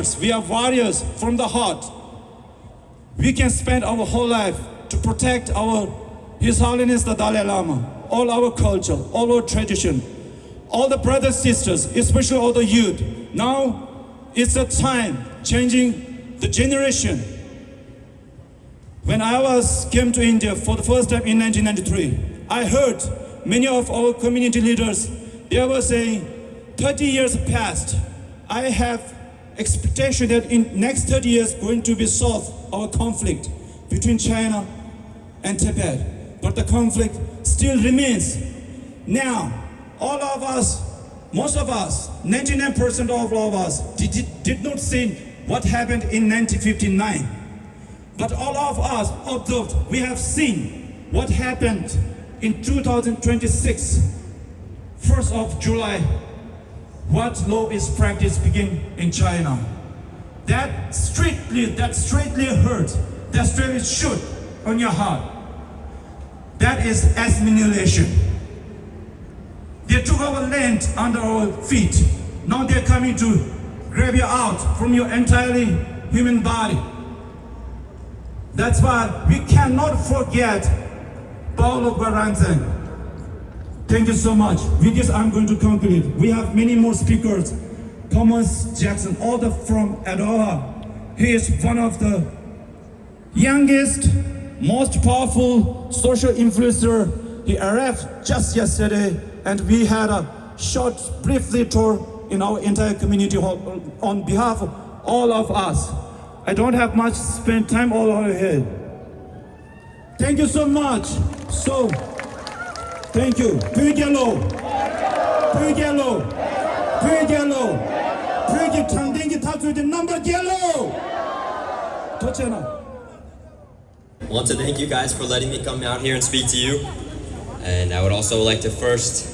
We are warriors from the heart. We can spend our whole life to protect His Holiness the Dalai Lama, all our culture, all our tradition, all the brothers, sisters, especially all the youth. Now it's a time changing the generation. When I came to India for the first time in 1993, I heard many of our community leaders, they were saying, 30 years passed. I have expectation that in next 30 years going to be solved our conflict between China and Tibet. But the conflict still remains. Now, all of us, most of us, 99% of all of us did not see what happened in 1959. But all of us observed, we have seen what happened in 2026, 1st of July, what law is practiced begin in China. That straightly hurt, that straightly shoot on your heart. That is assimilation. They took our land under our feet. Now they're coming to grab you out from your entirely human body. That's why we cannot forget Paulo Guaranzan. Thank you so much. With this, I'm going to conclude. We have many more speakers. Thomas Jackson, all from Adoha. He is one of the youngest, most powerful social influencer. He arrived just yesterday, and we had a short, briefly tour in our entire community hall on behalf of all of us. I don't have much spend time all over here. Thank you so much. So, thank you. Pugelo. Pugelo. Pugelo. Pugi Tandengi Tatu the number yellow. Tochena. I want to thank you guys for letting me come out here and speak to you. And I would also like to first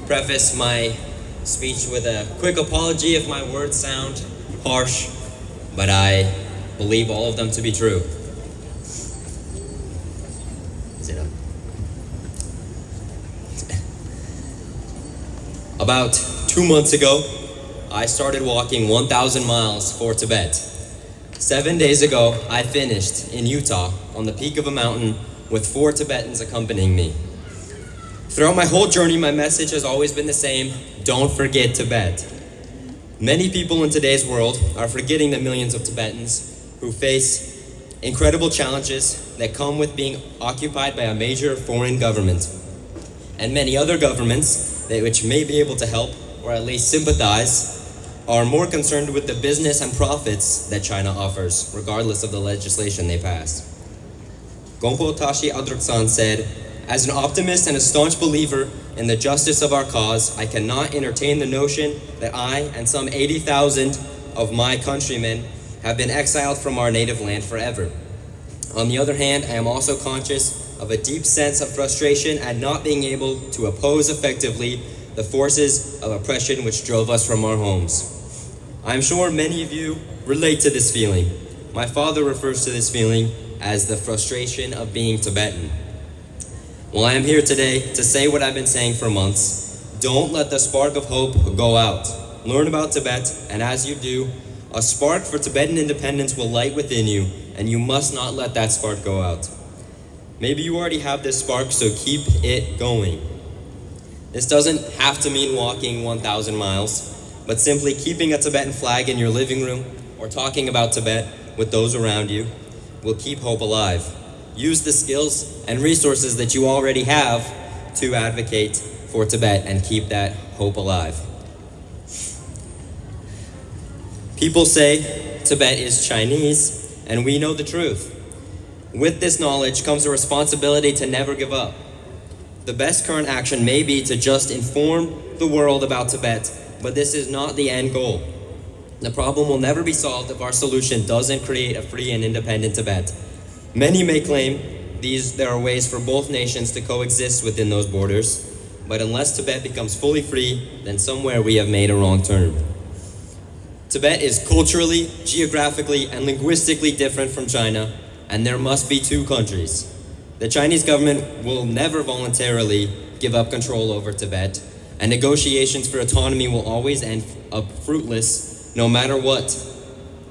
preface my speech with a quick apology if my words sound harsh, but I believe all of them to be true. About 2 months ago, I started walking 1,000 miles for Tibet. 7 days ago, I finished in Utah on the peak of a mountain with 4 Tibetans accompanying me. Throughout my whole journey, my message has always been the same: don't forget Tibet. Many people in today's world are forgetting the millions of Tibetans who face incredible challenges that come with being occupied by a major foreign government. And many other governments which may be able to help, or at least sympathize, are more concerned with the business and profits that China offers, regardless of the legislation they pass. Gompo Tashi Adruksan said, "As an optimist and a staunch believer in the justice of our cause, I cannot entertain the notion that I and some 80,000 of my countrymen have been exiled from our native land forever. On the other hand, I am also conscious of a deep sense of frustration at not being able to oppose effectively the forces of oppression which drove us from our homes. I am sure many of you relate to this feeling. My father refers to this feeling as the frustration of being Tibetan. Well, I am here today to say what I've been saying for months. Don't let the spark of hope go out. Learn about Tibet, and as you do, a spark for Tibetan independence will light within you, and you must not let that spark go out. Maybe you already have this spark, so keep it going. This doesn't have to mean walking 1,000 miles, but simply keeping a Tibetan flag in your living room or talking about Tibet with those around you will keep hope alive. Use the skills and resources that you already have to advocate for Tibet and keep that hope alive. People say Tibet is Chinese, and we know the truth. With this knowledge comes a responsibility to never give up. The best current action may be to just inform the world about Tibet, but this is not the end goal. The problem will never be solved if our solution doesn't create a free and independent Tibet. Many may claim there are ways for both nations to coexist within those borders, but unless Tibet becomes fully free, then somewhere we have made a wrong turn. Tibet is culturally, geographically, and linguistically different from China, and there must be 2 countries. The Chinese government will never voluntarily give up control over Tibet, and negotiations for autonomy will always end up fruitless no matter what.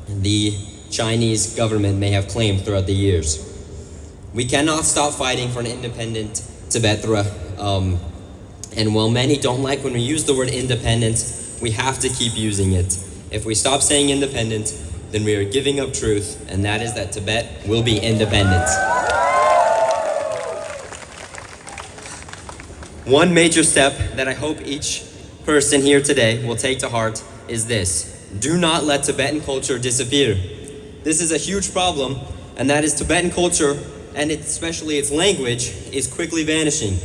the Chinese government may have claimed throughout the years. We cannot stop fighting for an independent Tibet, and while many don't like when we use the word independent, we have to keep using it. If we stop saying independent, then we are giving up truth, and that is that Tibet will be independent. One major step that I hope each person here today will take to heart is this: do not let Tibetan culture disappear. This is a huge problem, and that is Tibetan culture, and especially its language, is quickly vanishing.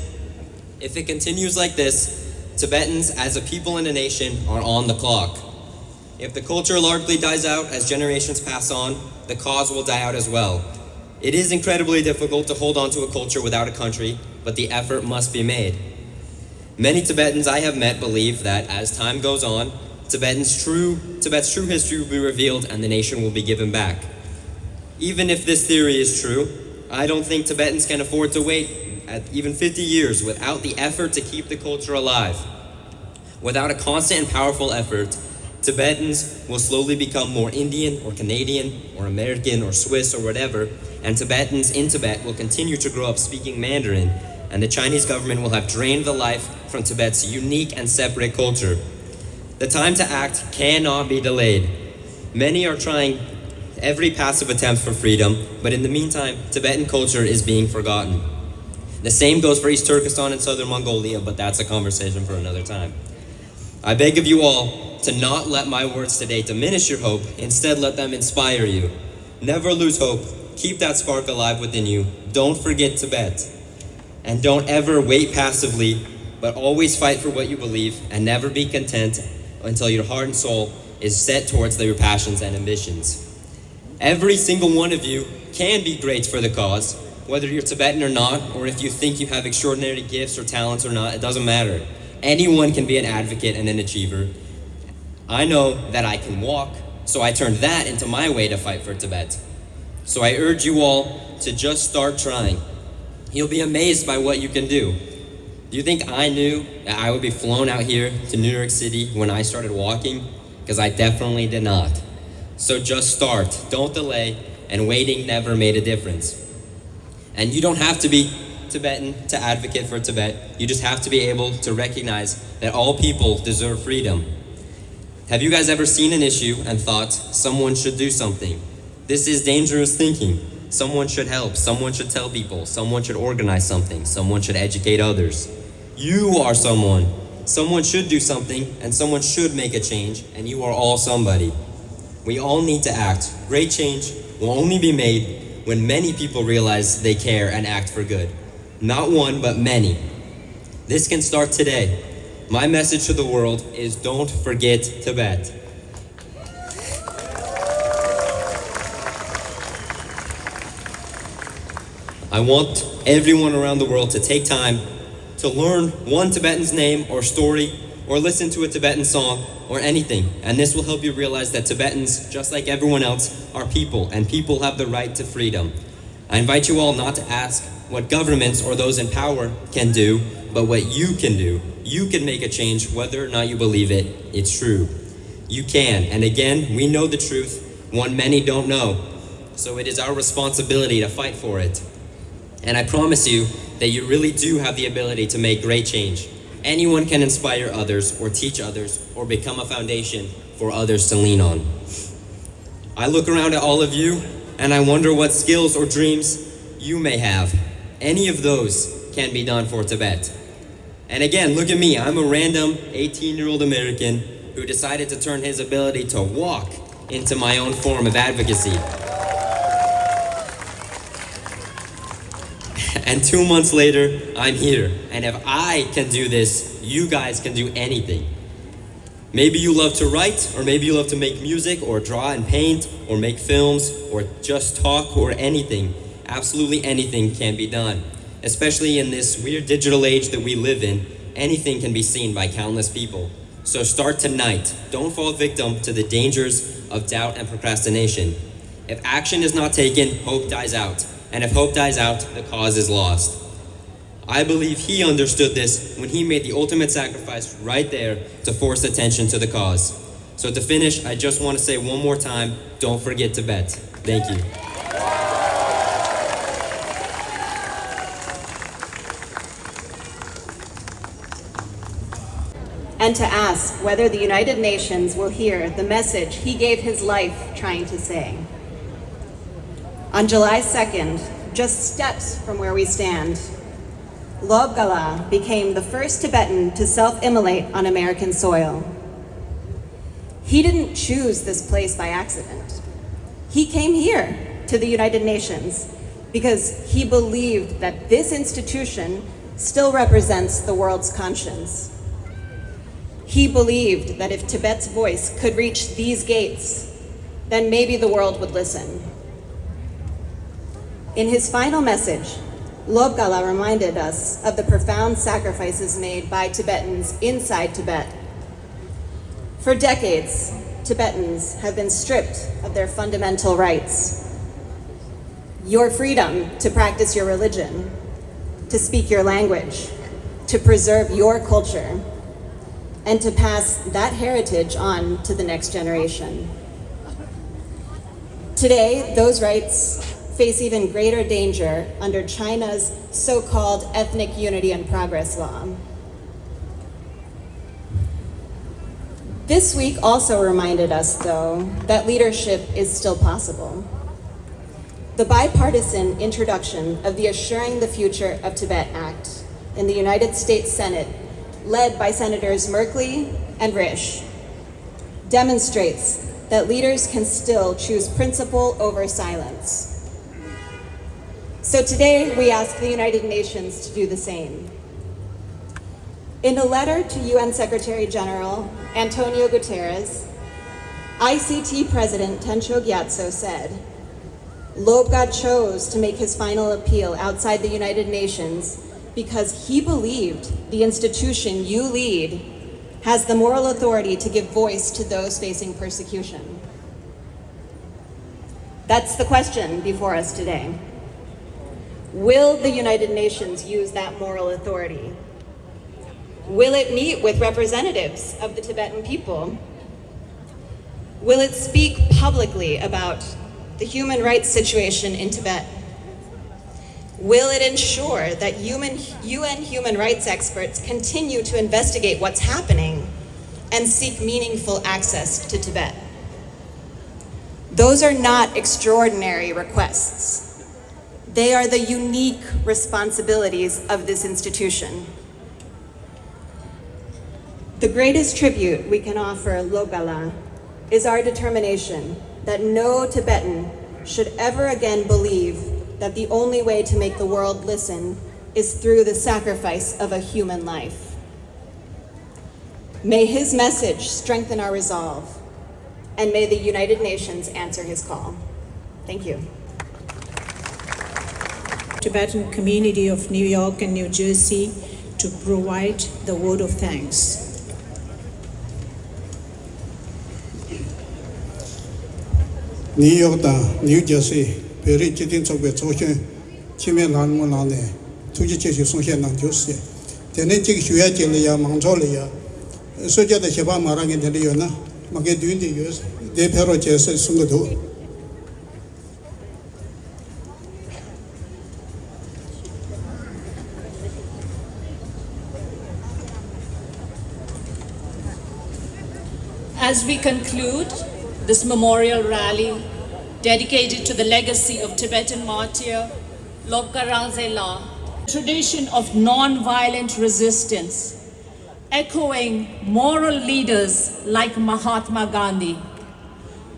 If it continues like this, Tibetans as a people and a nation are on the clock. If the culture largely dies out as generations pass on, the cause will die out as well. It is incredibly difficult to hold on to a culture without a country, but the effort must be made. Many Tibetans I have met believe that as time goes on, Tibet's true history will be revealed and the nation will be given back. Even if this theory is true, I don't think Tibetans can afford to wait even 50 years without the effort to keep the culture alive. Without a constant and powerful effort, Tibetans will slowly become more Indian or Canadian or American or Swiss or whatever, and Tibetans in Tibet will continue to grow up speaking Mandarin, and the Chinese government will have drained the life from Tibet's unique and separate culture. The time to act cannot be delayed. Many are trying every passive attempt for freedom, but in the meantime, Tibetan culture is being forgotten. The same goes for East Turkestan and Southern Mongolia, but that's a conversation for another time. I beg of you all to not let my words today diminish your hope, instead let them inspire you. Never lose hope. Keep that spark alive within you. Don't forget Tibet. And don't ever wait passively, but always fight for what you believe, and never be content until your heart and soul is set towards your passions and ambitions. Every single one of you can be great for the cause, whether you're Tibetan or not, or if you think you have extraordinary gifts or talents or not, it doesn't matter. Anyone can be an advocate and an achiever. I know that I can walk, so I turned that into my way to fight for Tibet. So I urge you all to just start trying. You'll be amazed by what you can do. Do you think I knew that I would be flown out here to New York City when I started walking? Because I definitely did not. So just start, don't delay, and waiting never made a difference. And you don't have to be Tibetan to advocate for Tibet. You just have to be able to recognize that all people deserve freedom. Have you guys ever seen an issue and thought someone should do something? This is dangerous thinking. Someone should help, someone should tell people, someone should organize something, someone should educate others. You are someone. Someone should do something, and someone should make a change, and you are all somebody. We all need to act. Great change will only be made when many people realize they care and act for good. Not one, but many. This can start today. My message to the world is don't forget Tibet. I want everyone around the world to take time to learn one Tibetan's name or story, or listen to a Tibetan song, or anything. And this will help you realize that Tibetans, just like everyone else, are people, and people have the right to freedom. I invite you all not to ask what governments or those in power can do, but what you can do. You can make a change whether or not you believe it. It's true. You can. And again, we know the truth, one many don't know. So it is our responsibility to fight for it. And I promise you that you really do have the ability to make great change. Anyone can inspire others or teach others or become a foundation for others to lean on. I look around at all of you and I wonder what skills or dreams you may have. Any of those can be done for Tibet. And again, look at me. I'm a random 18-year-old American who decided to turn his ability to walk into my own form of advocacy. And 2 months later, I'm here. And if I can do this, you guys can do anything. Maybe you love to write, or maybe you love to make music, or draw and paint, or make films, or just talk, or anything. Absolutely anything can be done. Especially in this weird digital age that we live in, anything can be seen by countless people. So start tonight. Don't fall victim to the dangers of doubt and procrastination. If action is not taken, hope dies out. And if hope dies out, the cause is lost. I believe he understood this when he made the ultimate sacrifice right there to force attention to the cause. So to finish, I just want to say one more time, don't forget Tibet. Thank you. And to ask whether the United Nations will hear the message he gave his life trying to say. On July 2nd, just steps from where we stand, Lob Gala became the first Tibetan to self-immolate on American soil. He didn't choose this place by accident. He came here to the United Nations because he believed that this institution still represents the world's conscience. He believed that if Tibet's voice could reach these gates, then maybe the world would listen. In his final message, Lob Gala reminded us of the profound sacrifices made by Tibetans inside Tibet. For decades, Tibetans have been stripped of their fundamental rights. Your freedom to practice your religion, to speak your language, to preserve your culture, and to pass that heritage on to the next generation. Today, those rights face even greater danger under China's so-called Ethnic Unity and Progress Law. This week also reminded us, though, that leadership is still possible. The bipartisan introduction of the Assuring the Future of Tibet Act in the United States Senate, led by Senators Merkley and Risch, demonstrates that leaders can still choose principle over silence. So today, we ask the United Nations to do the same. In a letter to UN Secretary General Antonio Guterres, ICT President Tencho Gyatso said, Lobgad chose to make his final appeal outside the United Nations because he believed the institution you lead has the moral authority to give voice to those facing persecution. That's the question before us today. Will the United Nations use that moral authority? Will it meet with representatives of the Tibetan people? Will it speak publicly about the human rights situation in Tibet? Will it ensure that UN human rights experts continue to investigate what's happening and seek meaningful access to Tibet? Those are not extraordinary requests. They are the unique responsibilities of this institution. The greatest tribute we can offer Logala is our determination that no Tibetan should ever again believe that the only way to make the world listen is through the sacrifice of a human life. May his message strengthen our resolve, and may the United Nations answer his call. Thank you. Tibetan community of New York and New Jersey to provide the word of thanks. New York and New Jersey, very chitin chokwe choshen, chime lan mo lan ne, tuji cheshi songshen nang jose. Tene chik shuya chile ya, mangcho le ya, soja de sheba marangin tene yo na, make duindi yos, de pero chese sungado. As we conclude this memorial rally dedicated to the legacy of Tibetan martyr Lobka Rangzela, tradition of non-violent resistance, echoing moral leaders like Mahatma Gandhi,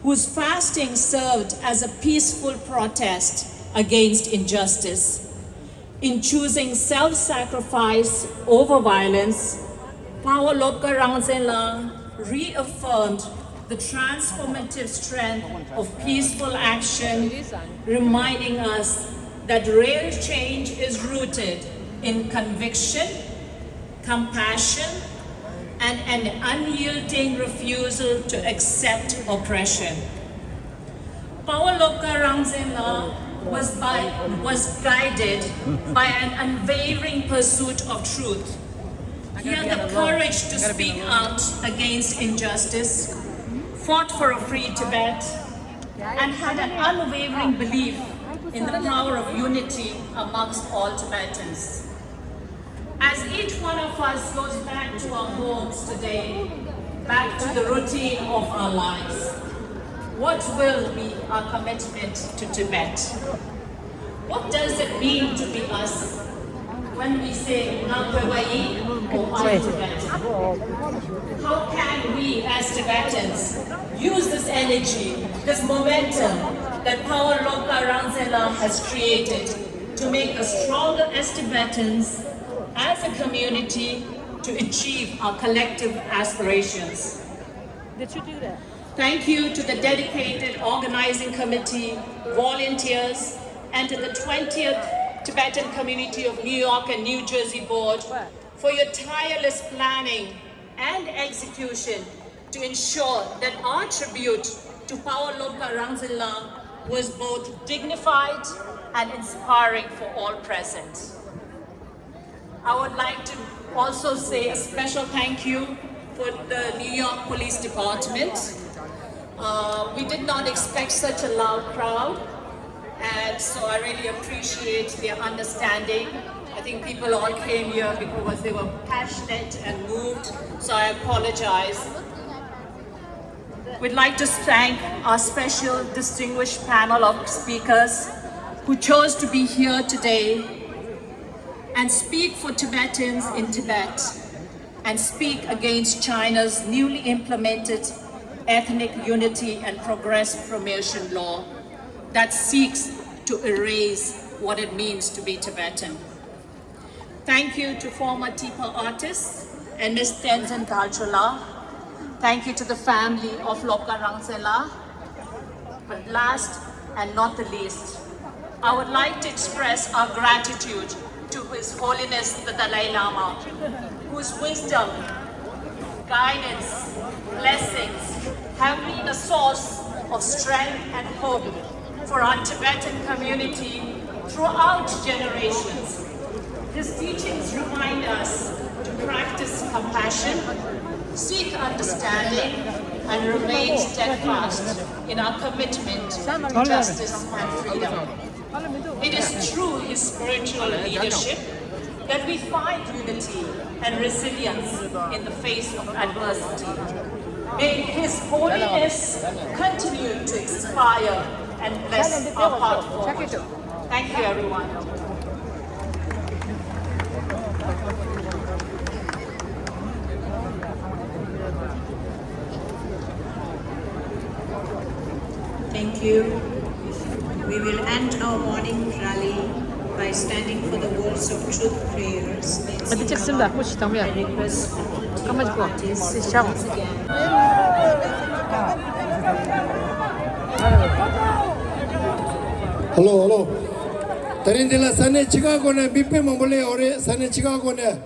whose fasting served as a peaceful protest against injustice. In choosing self-sacrifice over violence, Pawa Lobka Rangzela reaffirmed the transformative strength of peaceful action, reminding us that real change is rooted in conviction, compassion, and an unyielding refusal to accept oppression. Pawa Lobka Rangzela was guided by an unwavering pursuit of truth. He had the courage to speak out against injustice, fought for a free Tibet, and had an unwavering belief in the power of unity amongst all Tibetans. As each one of us goes back to our homes today, back to the routine of our lives, what will be our commitment to Tibet? What does it mean to be us when we say Nangwewai or I'm Tibetan? How can we as Tibetans use this energy, this momentum that Power Loka Rangzela has created to make us stronger as Tibetans, as a community, to achieve our collective aspirations? Did you do that? Thank you to the dedicated organizing committee, volunteers, and to the 20th Tibetan Community of New York and New Jersey Board for your tireless planning and execution to ensure that our tribute to Power Loka Rangzela was both dignified and inspiring for all present. I would like to also say a special thank you for the New York Police Department. We did not expect such a loud crowd, and so I really appreciate their understanding. I think people all came here because they were passionate and moved, so I apologize. We'd like to thank our special distinguished panel of speakers who chose to be here today and speak for Tibetans in Tibet and speak against China's newly implemented ethnic unity and progress promotion law that seeks to erase what it means to be Tibetan. Thank you to former TIPA artists and Ms. Tenzin Dalchola. Thank you to the family of Loka Rangzela. But last and not the least, I would like to express our gratitude to His Holiness the Dalai Lama, whose wisdom, guidance, blessings have been a source of strength and hope for our Tibetan community throughout generations. His teachings remind us to practice compassion, seek understanding, and remain steadfast in our commitment to justice and freedom. It is through his spiritual leadership that we find unity and resilience in the face of adversity. May His Holiness continue to inspire and bless our path forward. Thank you, everyone. Thank you. We will end our morning rally by standing for the words of truth prayers. I request all artists once again. Hello. Tarindela Sane Chicago ne Bipe Mambole or Sane Chicago ne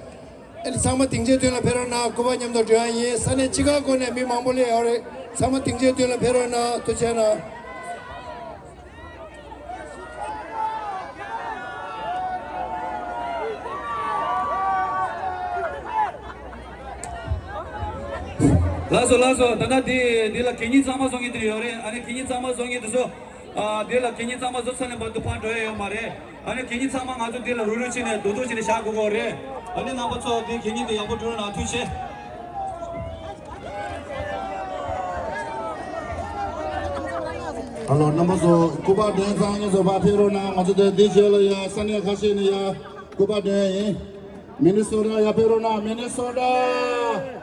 El Sama Tingje de la Perona, Kobanyam the Joye, Sane Chicago ne Mambole or Sama Tingje de la Perona, Tuchana. Lazo, tanda di la Kenya sama songi tri ore, ane Kenya sama songi tuso, di la Kenya sama so sane bantu panto yo mare, ane Kenya sama ngazo di la ruru chine, dodo chine shaku gore, ane napa so di Kenya di yapo turu na tuche. Hello, number so Kuba dance on so Bapiro na ngazo di chelo ya sanya kashi ni ya Kuba dance, Minnesota ya pero na Minnesota.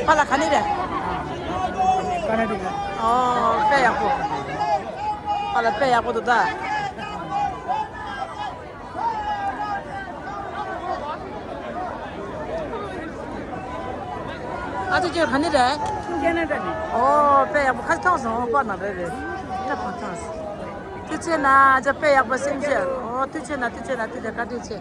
Pala kanire. Oh, pe ako. Pala pe ako to da. 아주 저 하늘에. 어, 배야 뭐 같이 타서 빠나 베베. 나 판타스. 티체나 저 배야 뭐 생제. 어, 티체나 티체 가디체.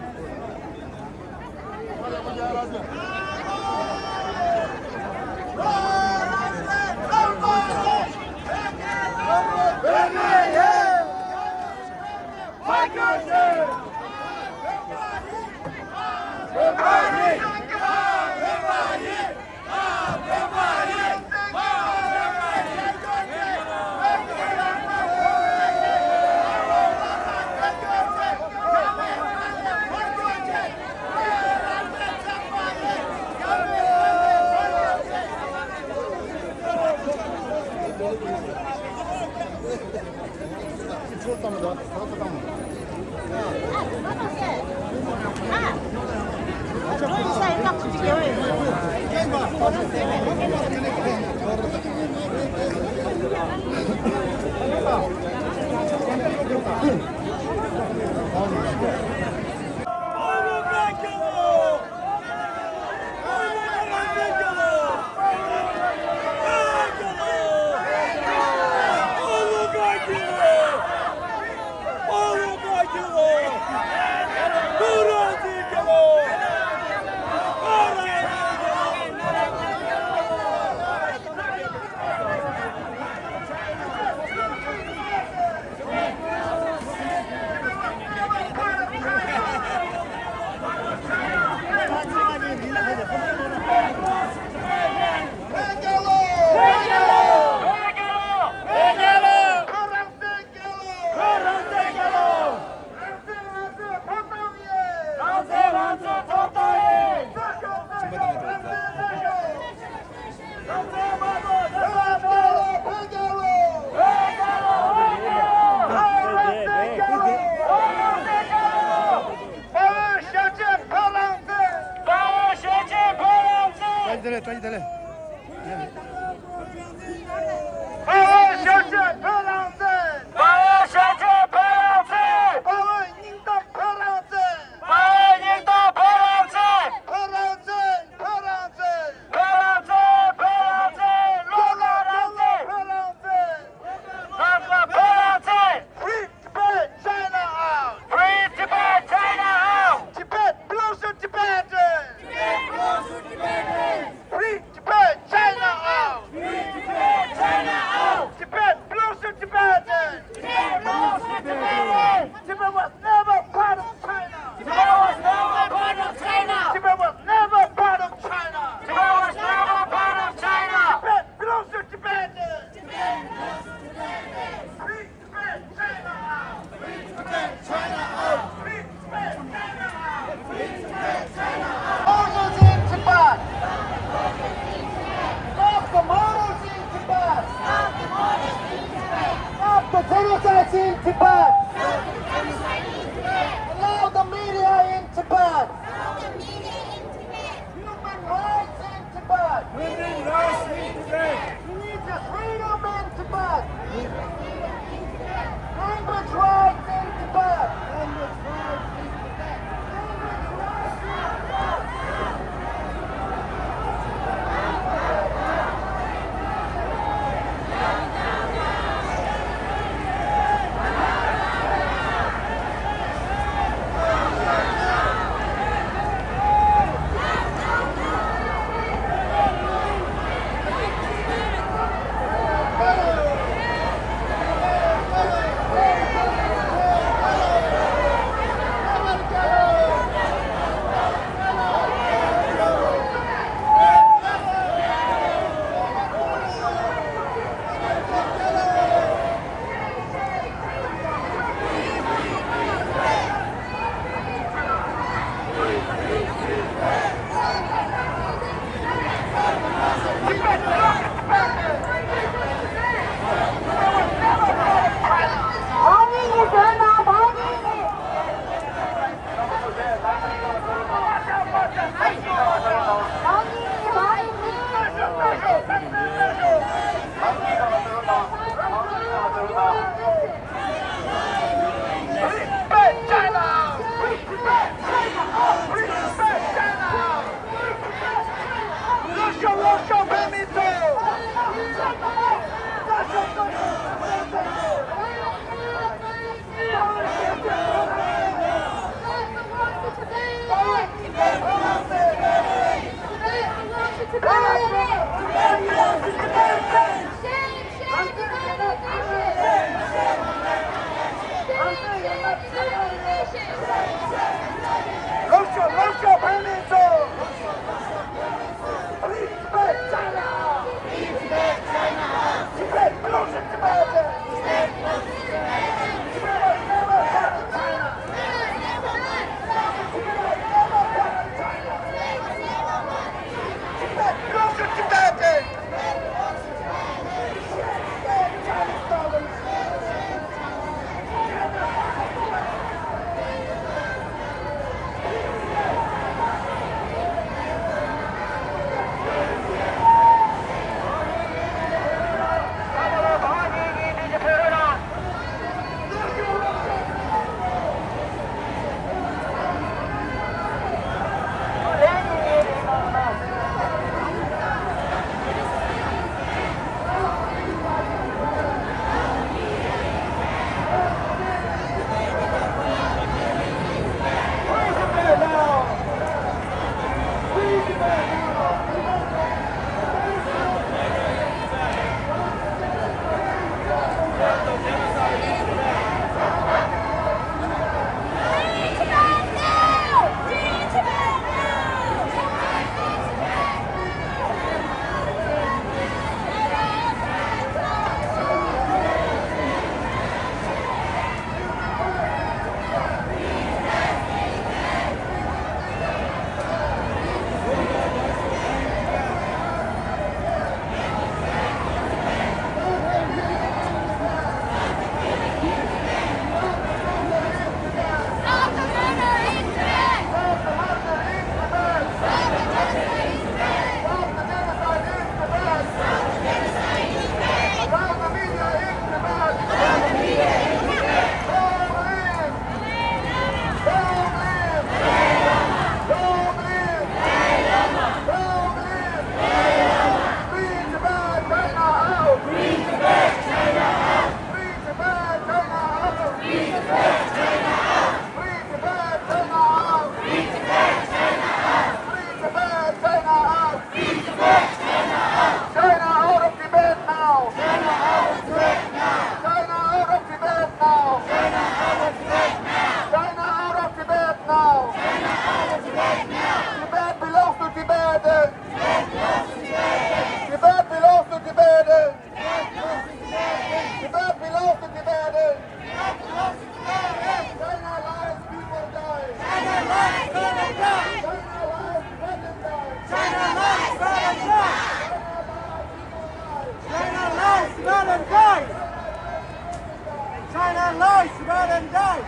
lies, Tibet and dies.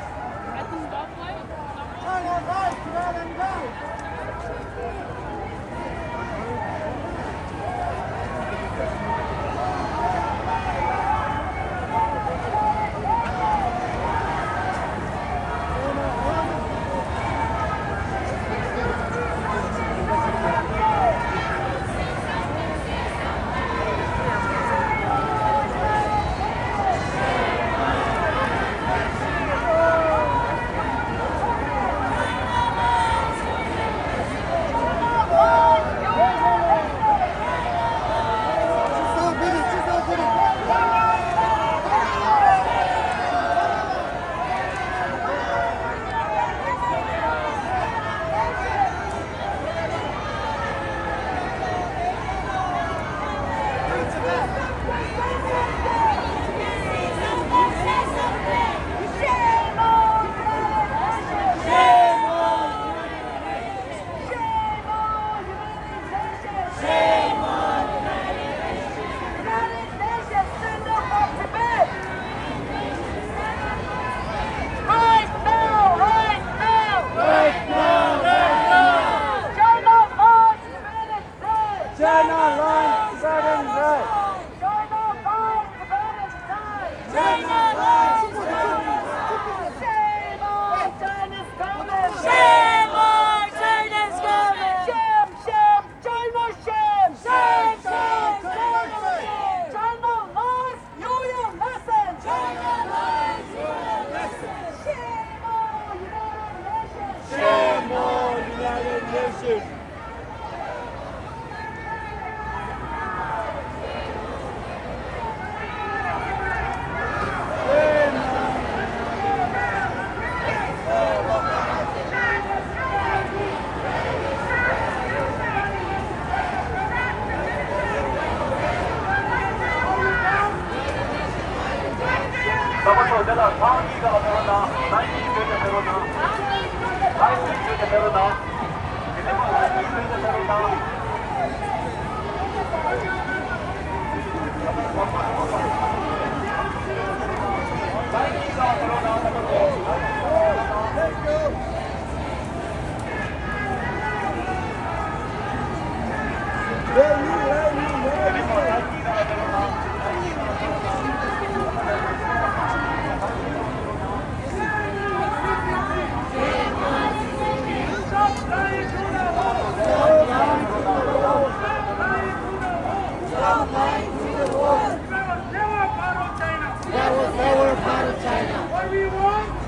China lies, Tibet and dies. What do you want?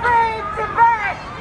Free Tibet!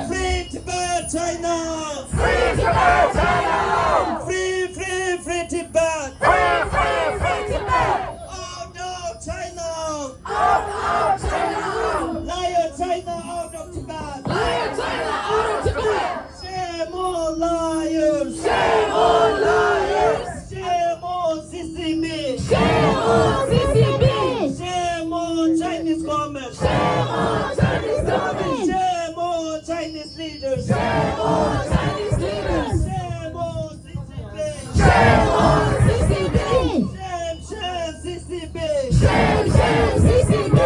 Free Tibet, China! Free Tibet, China! Free Tibet! Free Tibet! Out of China! Out of China! Lion China out of Tibet! Lion China out of Tibet! Shame on lions! Shame on lions! Shame on CCB! Shame on CCB! Shame on Chinese government! Shame on Chinese government! Shame on Chinese leaders! Shame on Chinese leaders! Shame on CCB! Shame on CCB! Shame CCB! Shame CCB!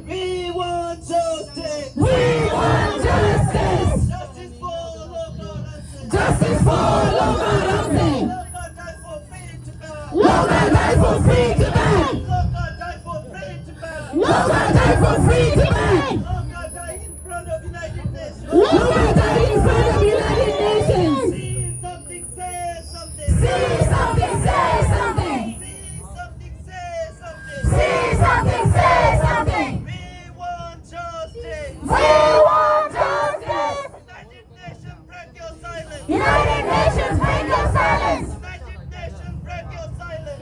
We want justice! We want justice! Justice for local dancing! Justice for local dancing! Local die for free Tibet! Local die for free Tibet! Local die for free Tibet! Local die for free Tibet! Local die in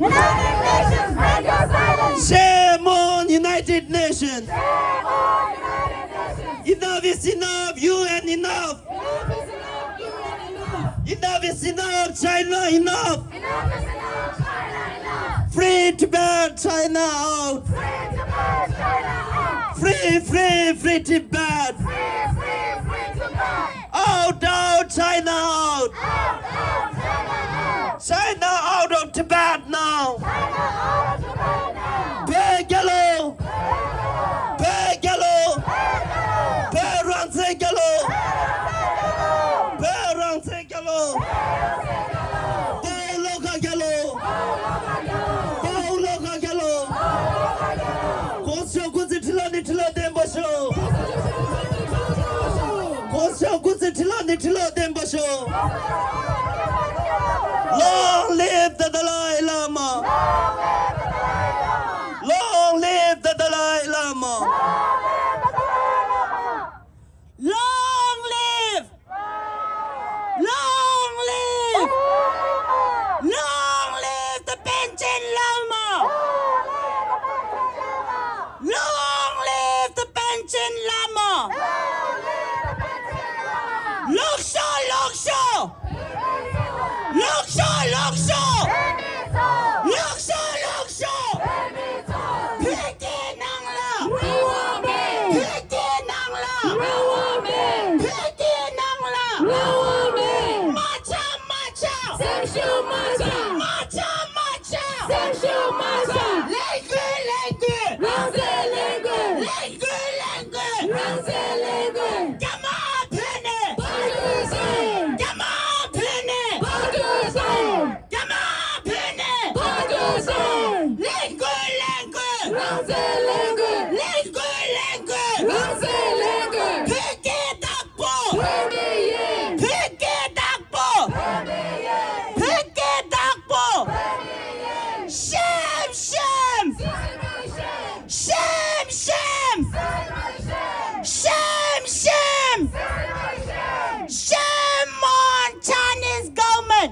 United Nations, break your silence. Shame on United Nations. Shame on United Nations. Enough is enough, UN enough. Enough is enough, UN enough. Enough is enough, China enough. Enough is enough, China enough. Free Tibet, China out. Free Tibet, China out. Free, free, free Tibet. Free, free, free Tibet. Out, out, China out. Out, out, China out. China out of Tibet now. China out of Tibet now. Big yellow. Big yellow. Parents yellow. Parents yellow. Bologa yellow. Bologa yellow. Kosyo kuzi tilani tila demba show. Kosyo kuzi tilani tila demba show. Long live the Dalai Lama. Long live the Dalai Lama. Long live. Long live. Long live the Panchen Lama. Long live the Panchen Lama. Loksha, Loksha. Loksha, Loksha. Loksha, Loksha. Piki Nangla. Piki Nangla. Piki Nangla. Macha, Macha. Macha, Macha. Lengu, Lengu. Lengu, Lengu. Gama Pene. Gama Pene. Gama Pene. Lengu, Lengu. Lengu. Piki Dakpo. Piki Dakpo. Piki Dakpo. Shame, shame. Shame, shame. Shame, shame. Shame on Chinese government.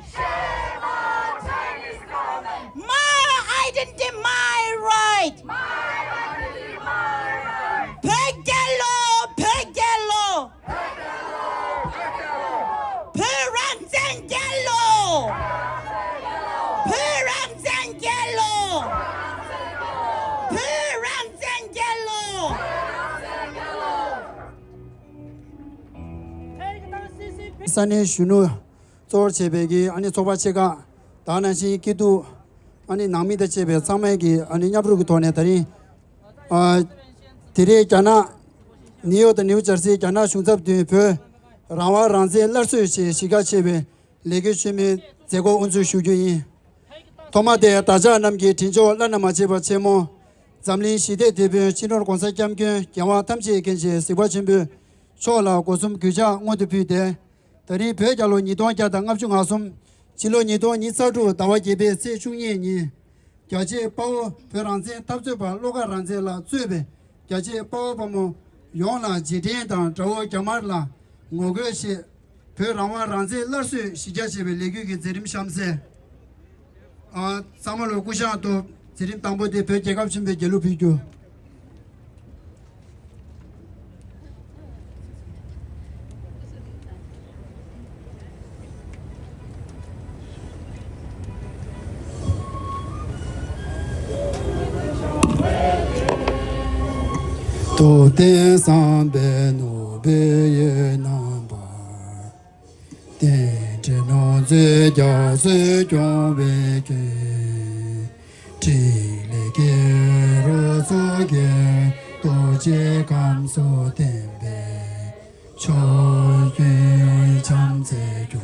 My identity, my right. Pegelo, Pegelo. Perangzengelo. Perangzengelo. Perangzengelo. 산에 슈누 조르체베기 아니 소바체가 다나시 기도 아니 남미데 체베 사마에기 아니 냐브르고 도네다리 아 디레 자나 니오드 뉴저시 자나 슝잡 뒤페 라와 란제 러스시 시가체베 레게체메 제고 운수 슈주이 토마데 다자 남기 틴조 라나마체바 체모 잠리 시데 데베 치노 konsa kyamke kyawa tamche kenje siwa chimbe chola kosum gyja ngode pide tari phejalo ni do ja da ngapchu ngasum chilo ni do ni sadu dawa jebe se chungye ni gyaje pawo peranze tapje ba loga ranze la zwebe gyaje pawo bamo yongla jide da tawo jamar la ngoge shi perama ranze larsu shija chebe legu ge zerim shamse 아 사말로 구샤도 지림 당보대 배제값 준비 제로 비교 도대산배 노베에 남바 대전어제자스 종베게 지레게로소게 도제감소된배 초유 참제조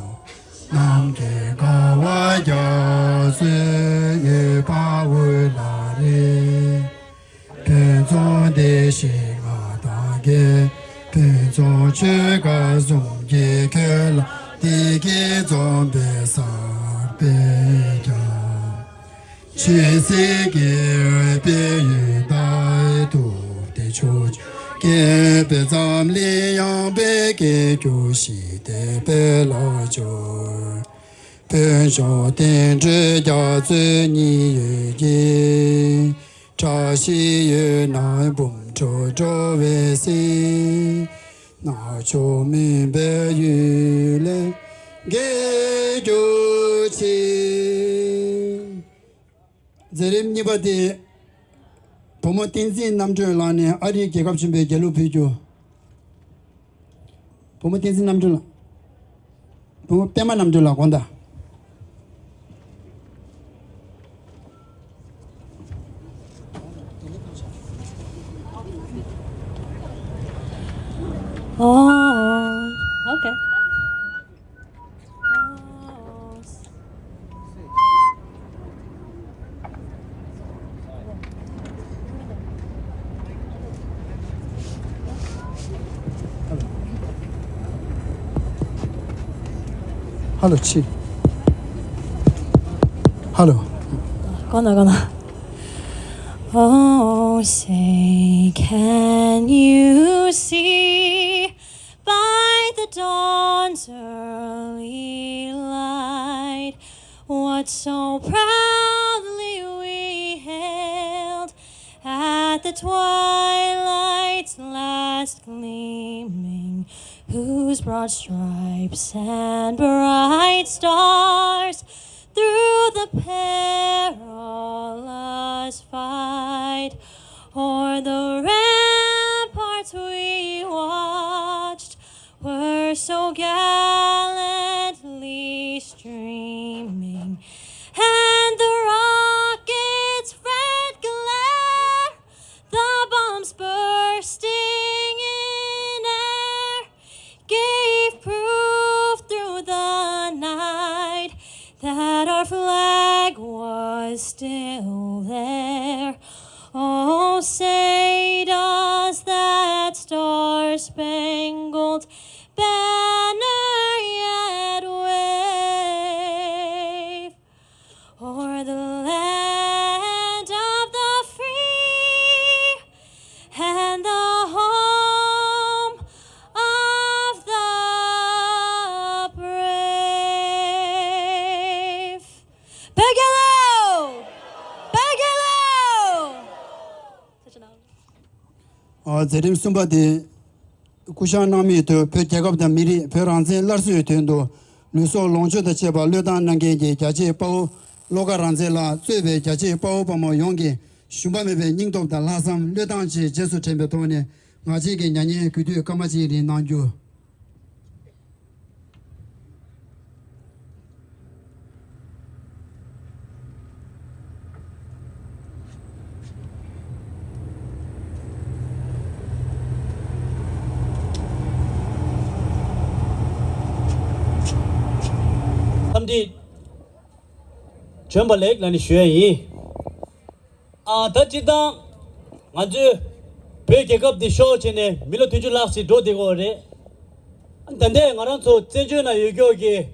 남계가와야스예 바울라리 변조대시가다게 변조체가 좀게결라 디게 좀베사베자 최세계 배유다도 대초지 개배잠리양배게 교시대 벨로조 Tsering Choden zhi jia zhi ni yu ji cha xi yu nai bum zhou zhou wei si na qiu min bei yu le ge zhu qi Zerim nipa di pomo tenzin namchun la ne ari kekab chunpe gelu piju pomo tenzin namchun la pomo pema namchun la konda Oh, okay. Hello, Chi. Hello. Gonna. Oh, say, can you see by the dawn's early light what so proudly we hailed at the twilight's last gleaming, whose broad stripes and bright stars through the perilous fight o'er the ramparts we watched were so gallantly streaming, and the rockets' red glare, the bombs bursting in air, gave proof through the night that our flag was still there. Oh, say does that star-spangled banner yet wave o'er the land of the free and the home of the brave? Begalo! Begalo! Zerim sumba di kushan nami to pe kekab da miri pe ranzen larsu yu tuyendu luso longcho da cheba ludan nange ge jachi pao loka ranzen la zuebe jachi pao pamo yongi shumba mebe nyingtok da lasam ludan chi jesu chenpe tohne ngaji ge nyanyi kudu kamachi ri nangyu. Samdi chomba lek lani shue yi ta chidang ngaju pe kekab di show chene milo tunju laksi do de go re tande ngaran so tsenju na yugyo gi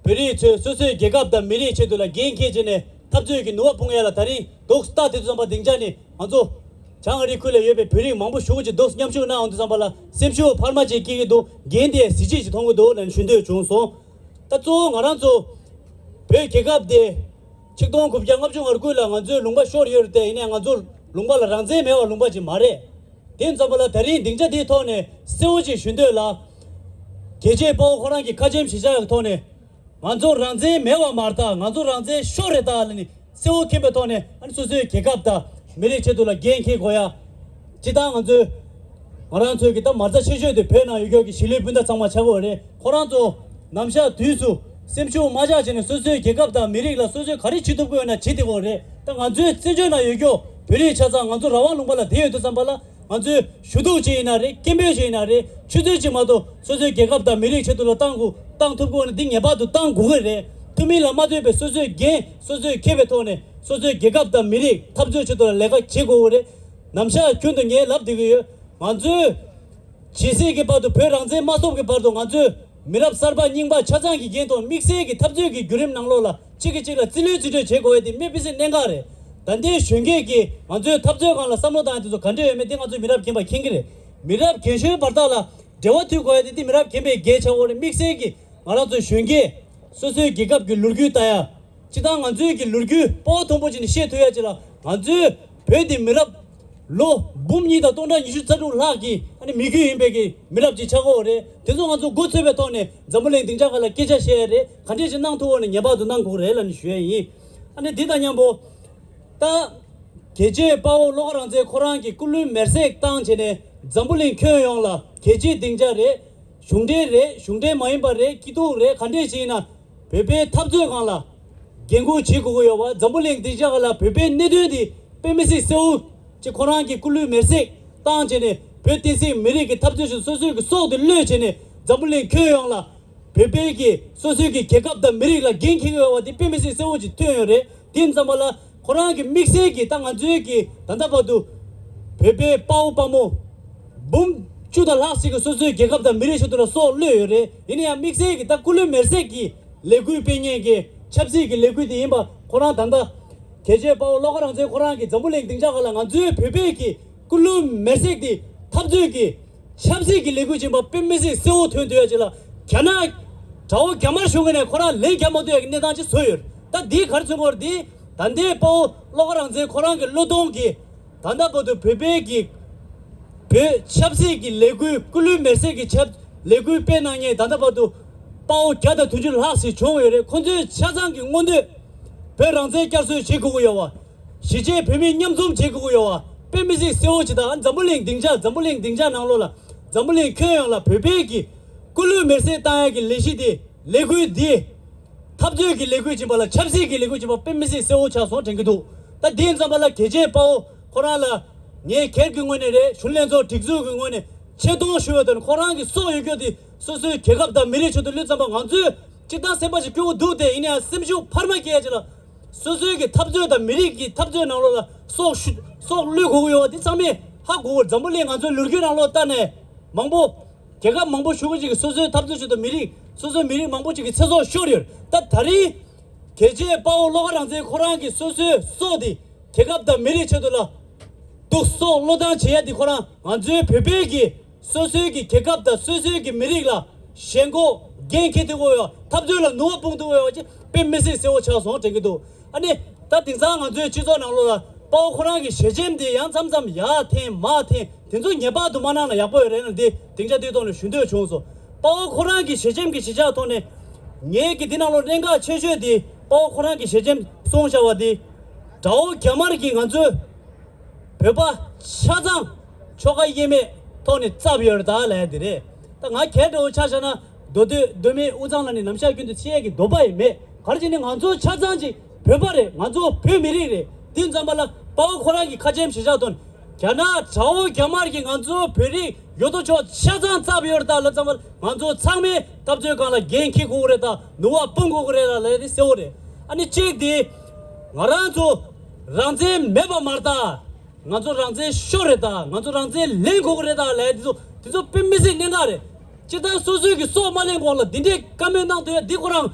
peri che sose kekab da miri che dola gen ke chene tabju gi nuwa pungya la tari dok sta te zamba dingjani ngaju 장어리 쿨레 예배 별이 망부 쇼지 도스 냠쇼 나 온도 잠발라 셈쇼 팔마지 기기도 겐데 시지지 통고도 난 춘데 중소 따조 ngaranzo 배 개갑데 책동 급장업 중 얼굴라 ngazo 롱바 쇼리어 때 이내 ngazo 롱바라 랑제 메와 롱바지 마레 된 잠발라 다리 딩자 디 토네 세우지 춘데라 계제 보고 호랑이 가잼 시작 토네 ngazo 랑제 메와 마르다 ngazo 랑제 쇼레다 알니 세우 캠베 토네 아니 소세 개갑다 मेरे चेतुला गें के गोया 지당 언제 말한서 기타 맞아 치셔도 배나 여기 실리분다 정말 차고래 코란도 남샤 뒤수 셈쇼 맞아지는 소소의 개갑다 미리라 소소 가리치도 거나 지대고래 땅 안주 쓰줘나 여기 별이 찾아 안주 라와는 발라 대여도 삼발라 안주 슈도지나리 김배지나리 추도지마도 소소 개갑다 미리 체도로 땅고 땅 톱고는 딩에 봐도 땅 고거래 투밀라 마도에 소소 개 소소 개베토네 소소 개갑다 미리 탑조치도 내가 제고래 남샤 균등에 랍디고요 안주 지세게 봐도 별랑제 마소게 봐도 안주 미랍 살바 닝바 차장기 겐도 믹스에게 탑조기 그림 낭로라 치기치라 찔려지려 제고에 디 메비스 냉가래 단데 쉔게기 안주 탑조가라 삼로다한테도 간제에 땡 안주 미랍 겐바 킹기래 미랍 겐셔 버다라 데와티 고에 디 미랍 겐베 게차오래 믹스에게 알아서 쉔게 소소 기갑 그 룰규 따야 지당 안주 그 룰규 보 통보진 시에토야지라 안주 베디 미랍 로 붐니다 또나 이슈차로 라기 아니 미규 임베기 미랍지 차고래 대송 안주 고츠베 또네 잠블랭 등자가라 계자시에레 간디 진낭 토원은 예바도 난고래란 쉐이 아니 디다냐보 다 계제 바오 로가랑제 코랑기 꿀루 메르색 땅제네 잠블링 켜용라 계제 등자레 슝데 마임바레 기도레 간데지나 베베 탑조강라 겐고 지고요와 잠블링 등자가라 베베 네드디 페미시 소 제 코랑기 꿀루 메르색 땅제네 베티시 메리기 탑조시 소소기 소드 르제네 잠블링 켜용라 베베기 소소기 개갑다 메리가 겐키요와 디 페미시 소지 퇴요레 딘잠발라 코랑기 믹스기 땅안주기 단다바도 베베 빠우빠모 붐 주다 라시가 소소 개갑다 미레쇼도라 소 르요레 이니야 믹스기 다 꿀르 메르세기 레구이 페녜기 찹시기 레구이디 임바 코랑 단다 계제 빠우 로가랑제 코랑기 점블랭 등자갈랑 안주 베베기 꿀르 메르세기 탑주기 찹시기 레구이 임바 뱀메시 소 튼되어지라 갸나 자오 갸마 쇼게네 코랑 레 갸모도 내단지 소요 다디 가르쳐버디 단데 빠우 로가랑제 코랑기 로동기 단다보도 베베기 베 찹세기 레구 꿀루 메세기 찹 레구 빼나게 단다바도 빠오 갸다 두줄 하시 종여레 콘제 차장기 원데 베랑제 갸수 제고요와 시제 베미 냠좀 제고요와 베미지 세오지다 안 잠블링 등자 나로라 잠블링 켜양라 베베기 꿀루 메세 따야기 레시디 레구디 탑저기 레구지 발라 찹세기 레구지 바 베미지 세오차 소 땡기도 다 딘자발라 계제 빠오 코라라 네 개경원에训练조 딕주 경원에 제동 쉬어던 코랑기 소유교디 소소 개갑다 미래초들 르자방 안주 지다 세바지 교우 두데 이냐 심주 파르마게 해지라 소소에게 탑조다 미리기 탑조 나로라 소 르고요 디sam에 하고 잠블링 안주 르겨 나로 따네 망보 개가 망보 쉬고지 소소 탑조도 미리 소소 미리 망보지 최소 쇼려 다 다리 계제 바올로가랑제 코랑기 소소 소디 개갑다 미래초들라 독소 로단 제야디 코랑 안주 베베기 소소기 개갑다 소소기 미리라 셴고 겐케되고요 탑줄라 노봉도요 뱀메시 세워 차서 되기도 아니 다 등상 안주 지도나로라 바오코랑기 셰잼디 양삼삼 야테 마테 등조 예바도 만나나 야보여레는데 등자디도는 슌데 좋은소 바오코랑기 셰잼기 시자도네 녜기 디나로 랭가 최최디 바오코랑기 셰잼 송샤와디 자오 겸마르기 안주 베바 차장 초가 예매 돈이 잡여다 라들이 땅아 개도 차잖아 너도 너미 우장라니 남샤균도 치에기 노바이메 가르지는 안조 차장지 베바레 안조 베미리레 딘잠발라 바오코라기 카젬 시자돈 갸나 자오 겸마르기 안조 베리 요도 저 차장 잡여다 라잠을 안조 창메 답저가라 겐키 고그레다 노아 뻥고 그래라 레디 세오레 아니 찌디 나란조 란제 메바 마르다 나조 랑제 쇼레다 나조 랑제 랭고그레다 레디조 디조 뱀미시 랭가레 지다 소소기 소말랭 골라 딘데 카메낭 도야 디고랑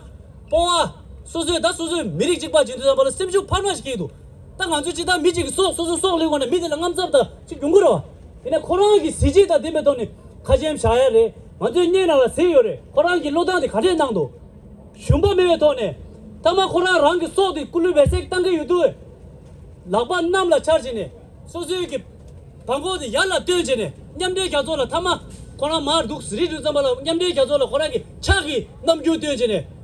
보아 소소다 소소 미릭직 바진도 바로 심주 파마시기도 땅 안주 지다 미직 소소 랭고나 미들 랑암잡다 지 용거로 이네 코로나기 시지다 데메도니 카젬 샤야레 먼저 녀나라 세요레 코로나기 로단데 가젠낭도 shum바메베 도네 타마 코로나 랑기 소디 꿀루베색 땅게 유도 라반 남라 차지네 소소기 방고디 야라 뛰어지네 냠데 갸조라 타마 코나 마르 독스리드 잠발라 냠데 갸조라 코나기 차기 남주 뛰어지네